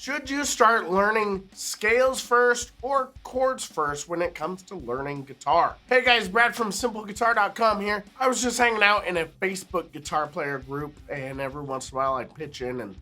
Should you start learning scales first or chords first when it comes to learning guitar? Hey guys, Brad from simpleguitar.com here. I was just hanging out in a Facebook guitar player group, and every once in a while I'd pitch in and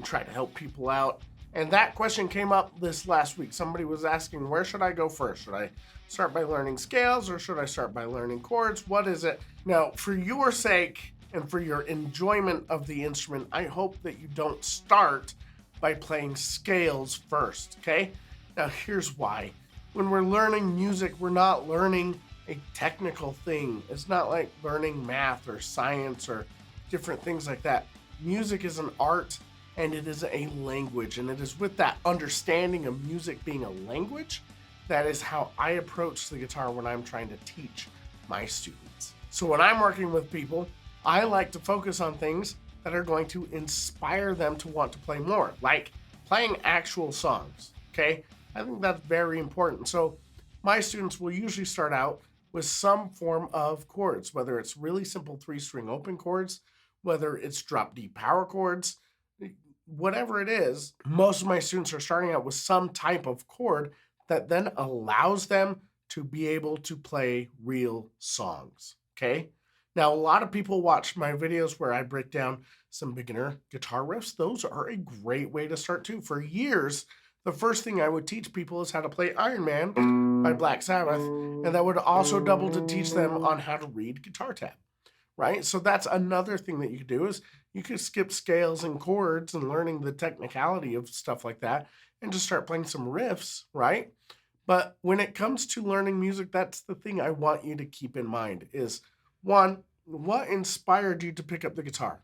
try to help people out. And that question came up this last week. Somebody was asking, where should I go first? Should I start by learning scales or should I start by learning chords? What is it? Now, for your sake and for your enjoyment of the instrument, I hope that you don't start by playing scales first, okay? Now here's why. When we're learning music, we're not learning a technical thing. It's not like learning math or science or different things like that. Music is an art and it is a language, and it is with that understanding of music being a language that is how I approach the guitar when I'm trying to teach my students. So when I'm working with people, I like to focus on things that are going to inspire them to want to play more, like playing actual songs, okay? I think that's very important. So my students will usually start out with some form of chords, whether it's really simple 3-string open chords, whether it's drop D power chords, whatever it is. Most of my students are starting out with some type of chord that then allows them to be able to play real songs, okay? Now, a lot of people watch my videos where I break down some beginner guitar riffs. Those are a great way to start too. For years, the first thing I would teach people is how to play Iron Man by Black Sabbath, and that would also double to teach them on how to read guitar tab, right? So that's another thing that you could do is you could skip scales and chords and learning the technicality of stuff like that and just start playing some riffs, right? But when it comes to learning music, that's the thing I want you to keep in mind is, one, what inspired you to pick up the guitar?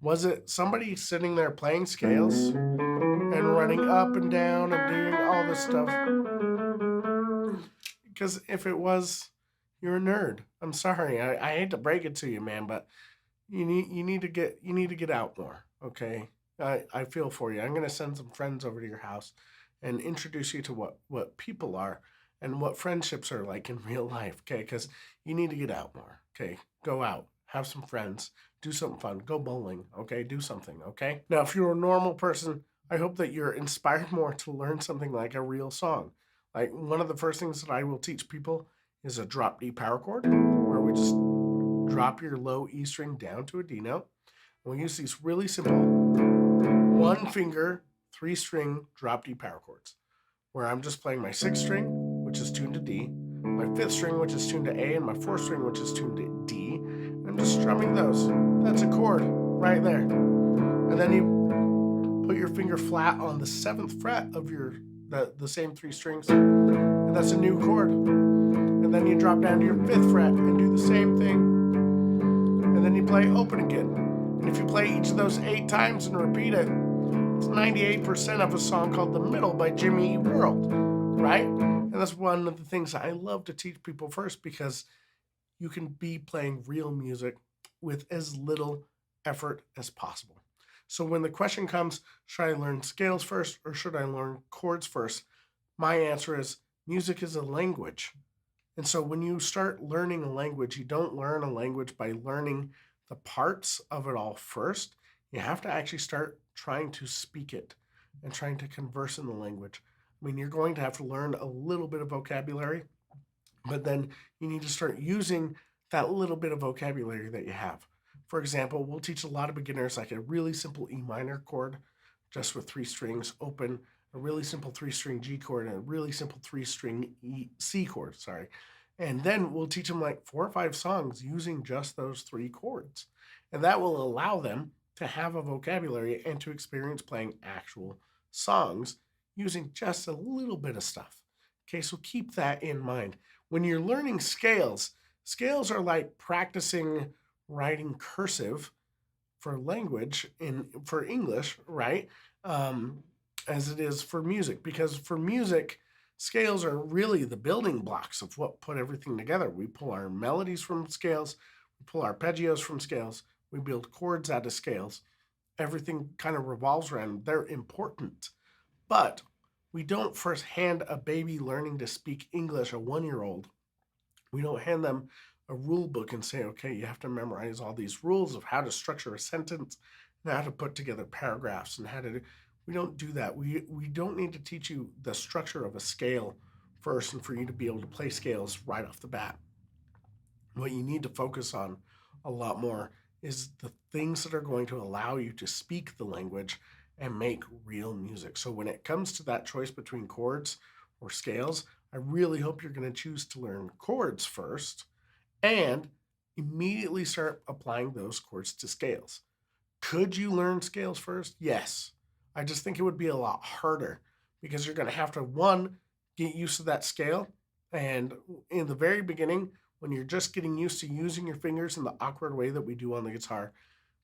Was it somebody sitting there playing scales and running up and down and doing all this stuff? Because if it was, you're a nerd. I'm sorry. I hate to break it to you, man, but you need to get out more. Okay. I feel for you. I'm gonna send some friends over to your house and introduce you to what people are and what friendships are like in real life. Okay, because you need to get out more. Okay, go out, have some friends, do something fun, go bowling. Okay, do something. Okay. Now, if you're a normal person, I hope that you're inspired more to learn something like a real song. Like one of the first things that I will teach people is a drop D power chord, where we just drop your low E string down to a D note. We'll use these really simple 1-finger 3-string drop D power chords, where I'm just playing my 6th string, which is tuned to D, my 5th string, which is tuned to A, and my 4th string, which is tuned to D. And I'm just strumming those. That's a chord right there. And then you put your finger flat on the 7th fret of the same 3 strings, and that's a new chord. And then you drop down to your 5th fret and do the same thing. And then you play open again. And if you play each of those 8 times and repeat it, it's 98% of a song called The Middle by Jimmy Eat World, right? And that's one of the things I love to teach people first, because you can be playing real music with as little effort as possible. So when the question comes, should I learn scales first or should I learn chords first? My answer is music is a language. And so when you start learning a language, you don't learn a language by learning the parts of it all first. You have to actually start trying to speak it and trying to converse in the language. I mean, you're going to have to learn a little bit of vocabulary, but then you need to start using that little bit of vocabulary that you have. For example, we'll teach a lot of beginners like a really simple E minor chord just with 3 strings open, a really simple 3-string G chord, and a really simple 3-string C chord, sorry. And then we'll teach them like 4 or 5 songs using just those 3 chords. And that will allow them to have a vocabulary and to experience playing actual songs using just a little bit of stuff. Okay, so keep that in mind. When you're learning scales, scales are like practicing writing cursive for language for English, right? As it is for music, because for music, scales are really the building blocks of what put everything together. We pull our melodies from scales, we pull arpeggios from scales, we build chords out of scales. Everything kind of revolves around. They're important, but we don't first hand a baby learning to speak English, a 1-year-old, we don't hand them a rule book and say, okay, you have to memorize all these rules of how to structure a sentence and how to put together paragraphs and how to do. We don't do that. We don't need to teach you the structure of a scale first and for you to be able to play scales right off the bat. What you need to focus on a lot more is the things that are going to allow you to speak the language and make real music. So when it comes to that choice between chords or scales, I really hope you're going to choose to learn chords first and immediately start applying those chords to scales. Could you learn scales first? Yes. I just think it would be a lot harder because you're going to have to, one, get used to that scale. And in the very beginning, when you're just getting used to using your fingers in the awkward way that we do on the guitar,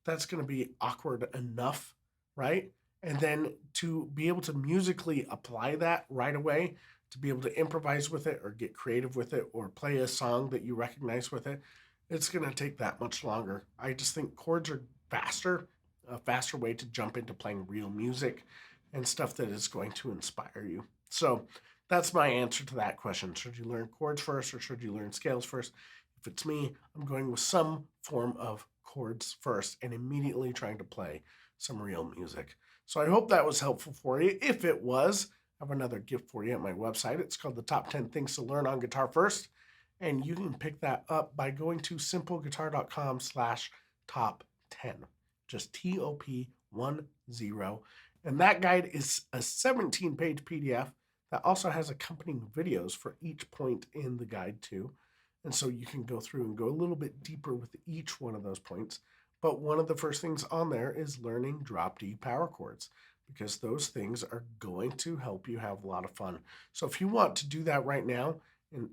that's going to be awkward enough, right? And then to be able to musically apply that right away, to be able to improvise with it or get creative with it or play a song that you recognize with it, it's going to take that much longer. I just think chords are faster, a faster way to jump into playing real music and stuff that is going to inspire you. So that's my answer to that question. Should you learn chords first or should you learn scales first? If it's me, I'm going with some form of chords first and immediately trying to play some real music. So I hope that was helpful for you. If it was, I have another gift for you at my website. It's called the Top 10 Things to Learn on Guitar First. And you can pick that up by going to simpleguitar.com/top 10. Just TOP10. And that guide is a 17-page PDF that also has accompanying videos for each point in the guide, too. And so you can go through and go a little bit deeper with each one of those points. But one of the first things on there is learning drop D power chords because those things are going to help you have a lot of fun. So if you want to do that right now, and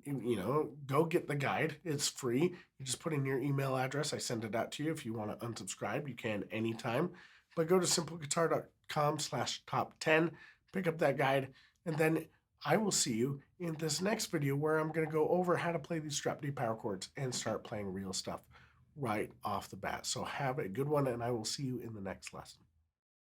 go get the guide. It's free. You just put in your email address. I send it out to you. If you want to unsubscribe, you can anytime. But go to simpleguitar.com/top10, pick up that guide, and then I will see you in this next video where I'm going to go over how to play these drop D power chords and start playing real stuff right off the bat. So have a good one, and I will see you in the next lesson.